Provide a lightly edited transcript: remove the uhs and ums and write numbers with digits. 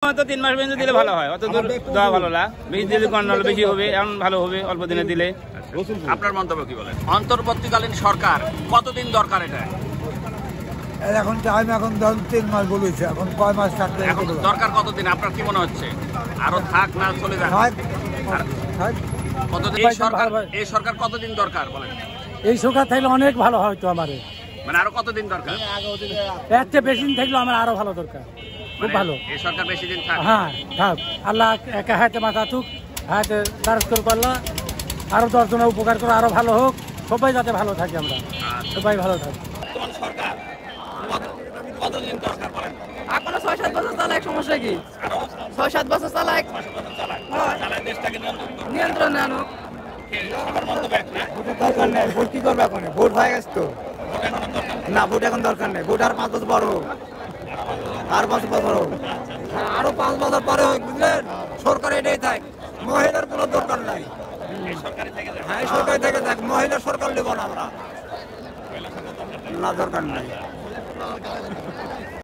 তো 3 মাস পর্যন্ত দিলে ভালো হয়, অত দূর দেওয়া ভালো না, বেশি দিলে গন্ডগোল বেশি হবে, এখন ভালো হবে অল্প দিনে দিলে। আপনার মন্তব্য কি বলেন? অন্তর্বর্তীকালীন সরকার কতদিন দরকার এটা? এখন টাইম এখন 3 মাস বলেছে, এখন কয় মাস থাকবে? এখন দরকার কতদিন আপনার কি মনে হচ্ছে? আরো থাক না চলে যাক? কতদিন এই সরকার কতদিন দরকার বলেন? এই সরকার থাকলে অনেক ভালো হয়তো আমার, মানে আরো কতদিন দরকার? এর চেয়ে বেশি দিন থাকলে আমার আরো ভালো দরকার, খুব ভালো। এই সরকার বেশি দিন থাক? হ্যাঁ থাক, আল্লাহ একা হাতে মাথা থুক, হাতে দারাজ করে করলা, আরো 10 জনের উপকার করে আরো ভালো হোক, সবাই যাতে ভালো থাকি, আমরা সবাই ভালো থাকি। সরকার কতদিন দরকার বলেন? এখনো 6-7 বছর চালাক, সমস্যা কি? 6-7 বছর চালাক, দেশটাকে নিয়ন্ত্রণে আনুক। দরকার নেই, ভোট কি করবে এখন? ভোট হয়ে গেছে তো, না ভোট এখন দরকার নেই, ভোট আর 5 বছর বড় হোক, আর 5 বছর হোক, আরো 5 বছর পরে হোক, বুঝলেন? সরকার এটাই থাক, মহিলার কোনো দরকার নাই। হ্যাঁ সরকারি থেকে থাক, মহিলা সরকার নেব না আমরা, না দরকার নাই।